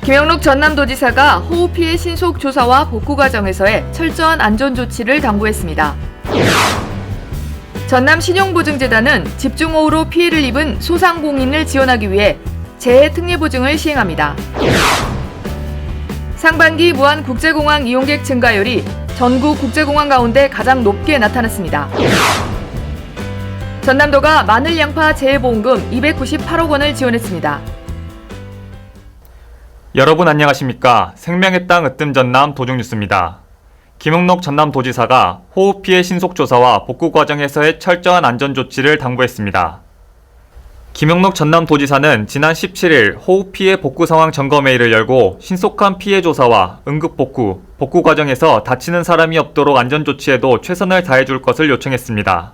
김영록 전남도지사가 호우 피해 신속 조사와 복구 과정에서의 철저한 안전 조치를 당부했습니다. 전남 신용보증재단은 집중호우로 피해를 입은 소상공인을 지원하기 위해 재해 특례보증을 시행합니다. 상반기 무안국제공항 이용객 증가율이 전국 국제공항 가운데 가장 높게 나타났습니다. 전남도가 마늘 양파 재해보험금 298억 원을 지원했습니다. 여러분 안녕하십니까? 생명의 땅 으뜸 전남 도중뉴스입니다. 김영록 전남도지사가 호우 피해 신속 조사와 복구 과정에서의 철저한 안전 조치를 당부했습니다. 김영록 전남도지사는 지난 17일 호우 피해 복구 상황 점검회의를 열고 신속한 피해 조사와 응급 복구 과정에서 다치는 사람이 없도록 안전 조치에도 최선을 다해줄 것을 요청했습니다.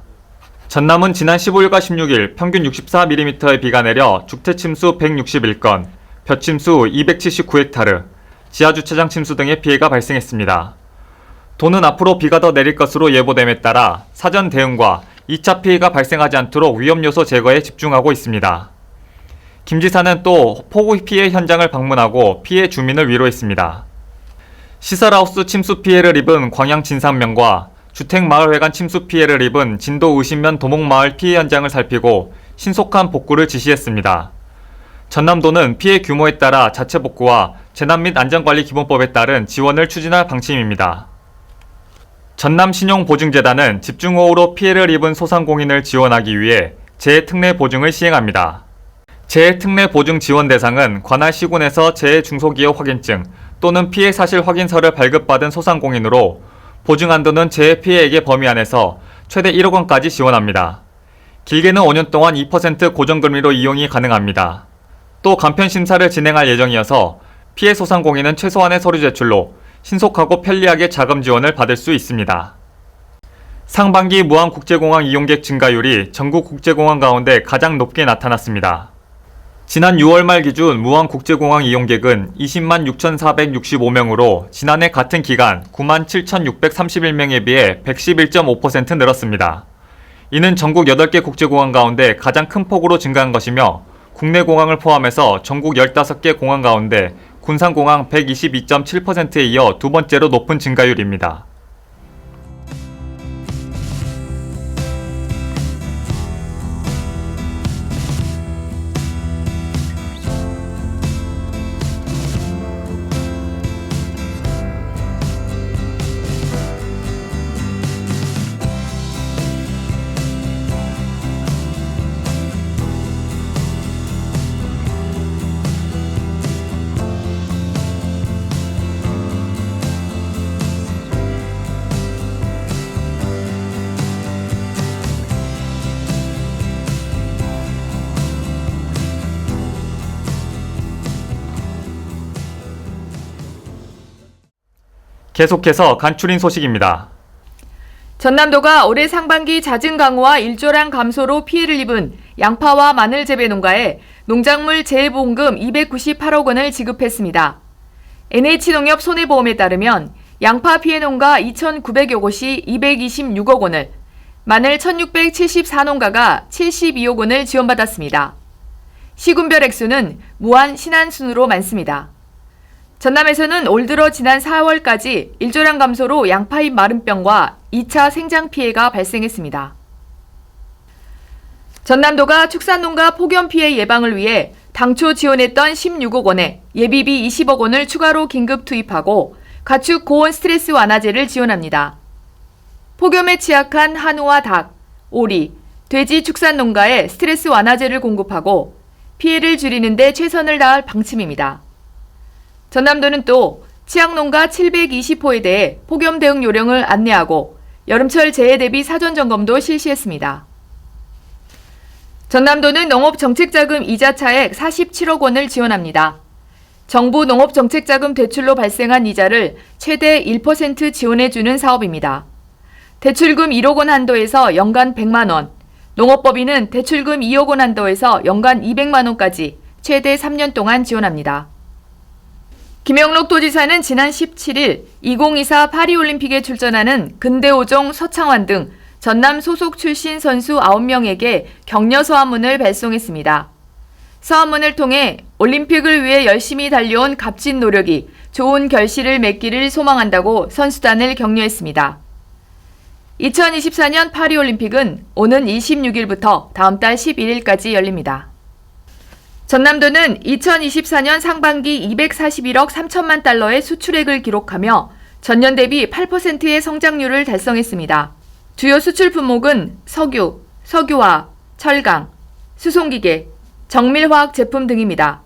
전남은 지난 15일과 16일 평균 64mm의 비가 내려 주택 침수 161건, 벼 침수 279헥타르, 지하주차장 침수 등의 피해가 발생했습니다. 도는 앞으로 비가 더 내릴 것으로 예보됨에 따라 사전 대응과 2차 피해가 발생하지 않도록 위험 요소 제거에 집중하고 있습니다. 김 지사는 또 폭우 피해 현장을 방문하고 피해 주민을 위로했습니다. 시설하우스 침수 피해를 입은 광양 진산면과 주택마을회관 침수 피해를 입은 진도 의신면 도목마을 피해 현장을 살피고 신속한 복구를 지시했습니다. 전남도는 피해 규모에 따라 자체 복구와 재난 및 안전관리 기본법에 따른 지원을 추진할 방침입니다. 전남신용보증재단은 집중호우로 피해를 입은 소상공인을 지원하기 위해 재해특례보증을 시행합니다. 재해특례보증 지원 대상은 관할 시군에서 재해중소기업 확인증 또는 피해 사실 확인서를 발급받은 소상공인으로 보증 한도는 재해 피해액의 범위 안에서 최대 1억 원까지 지원합니다. 길게는 5년 동안 2% 고정금리로 이용이 가능합니다. 또 간편 심사를 진행할 예정이어서 피해 소상공인은 최소한의 서류 제출로 신속하고 편리하게 자금 지원을 받을 수 있습니다. 상반기 무안국제공항 이용객 증가율이 전국 국제공항 가운데 가장 높게 나타났습니다. 지난 6월 말 기준 무안국제공항 이용객은 20만 6,465명으로 지난해 같은 기간 9만 7,631명에 비해 111.5% 늘었습니다. 이는 전국 8개 국제공항 가운데 가장 큰 폭으로 증가한 것이며 국내 공항을 포함해서 전국 15개 공항 가운데 군산공항 122.7%에 이어 두 번째로 높은 증가율입니다. 계속해서 간추린 소식입니다. 전남도가 올해 상반기 잦은 강우와 일조량 감소로 피해를 입은 양파와 마늘 재배 농가에 농작물 재해보험금 298억 원을 지급했습니다. NH농협 손해보험에 따르면 양파 피해 농가 2,900여 곳이 226억 원을, 마늘 1,674농가가 72억 원을 지원받았습니다. 시군별 액수는 무안, 신안 순으로 많습니다. 전남에서는 올 들어 지난 4월까지 일조량 감소로 양파잎 마름병과 2차 생장 피해가 발생했습니다. 전남도가 축산농가 폭염 피해 예방을 위해 당초 지원했던 16억 원에 예비비 20억 원을 추가로 긴급 투입하고 가축 고온 스트레스 완화제를 지원합니다. 폭염에 취약한 한우와 닭, 오리, 돼지 축산농가에 스트레스 완화제를 공급하고 피해를 줄이는 데 최선을 다할 방침입니다. 전남도는 또 치약농가 720호에 대해 폭염 대응 요령을 안내하고 여름철 재해 대비 사전 점검도 실시했습니다. 전남도는 농업정책자금 이자 차액 47억 원을 지원합니다. 정부 농업정책자금 대출로 발생한 이자를 최대 1% 지원해주는 사업입니다. 대출금 1억 원 한도에서 연간 100만 원, 농업법인은 대출금 2억 원 한도에서 연간 200만 원까지 최대 3년 동안 지원합니다. 김영록 도지사는 지난 17일 2024 파리올림픽에 출전하는 근대오종, 서창환 등 전남 소속 출신 선수 9명에게 격려 서한문을 발송했습니다. 서한문을 통해 올림픽을 위해 열심히 달려온 값진 노력이 좋은 결실을 맺기를 소망한다고 선수단을 격려했습니다. 2024년 파리올림픽은 오는 26일부터 다음 달 11일까지 열립니다. 전남도는 2024년 상반기 241억 3천만 달러의 수출액을 기록하며 전년 대비 8%의 성장률을 달성했습니다. 주요 수출 품목은 석유, 석유화학, 철강, 수송기계, 정밀화학 제품 등입니다.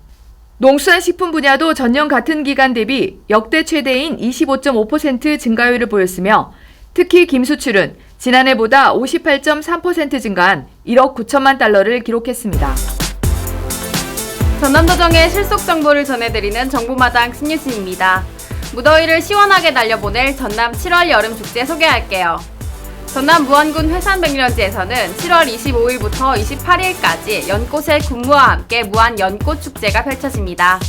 농수산식품 분야도 전년 같은 기간 대비 역대 최대인 25.5% 증가율을 보였으며 특히 김수출은 지난해보다 58.3% 증가한 1억 9천만 달러를 기록했습니다. 전남도정의 실속 정보를 전해드리는 정보마당 신유진입니다. 무더위를 시원하게 날려보낼 전남 7월 여름축제 소개할게요. 전남 무안군 회산백년지에서는 7월 25일부터 28일까지 연꽃의 군무와 함께 무안 연꽃축제가 펼쳐집니다.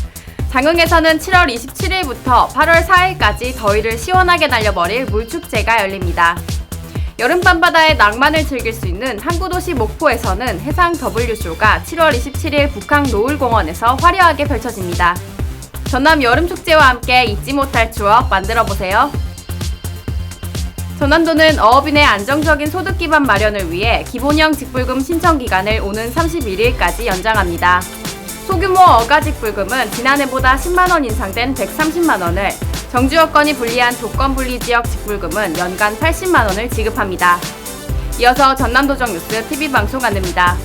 장흥에서는 7월 27일부터 8월 4일까지 더위를 시원하게 날려버릴 물축제가 열립니다. 여름밤바다의 낭만을 즐길 수 있는 항구도시 목포에서는 해상 W쇼가 7월 27일 북항 노을공원에서 화려하게 펼쳐집니다. 전남 여름축제와 함께 잊지 못할 추억 만들어보세요. 전남도는 어업인의 안정적인 소득 기반 마련을 위해 기본형 직불금 신청 기간을 오는 31일까지 연장합니다. 소규모 어가 직불금은 지난해보다 10만원 인상된 130만원을, 정주 여건이 불리한 조건분리지역 직불금은 연간 80만원을 지급합니다. 이어서 전남도정 뉴스 TV방송 안내입니다.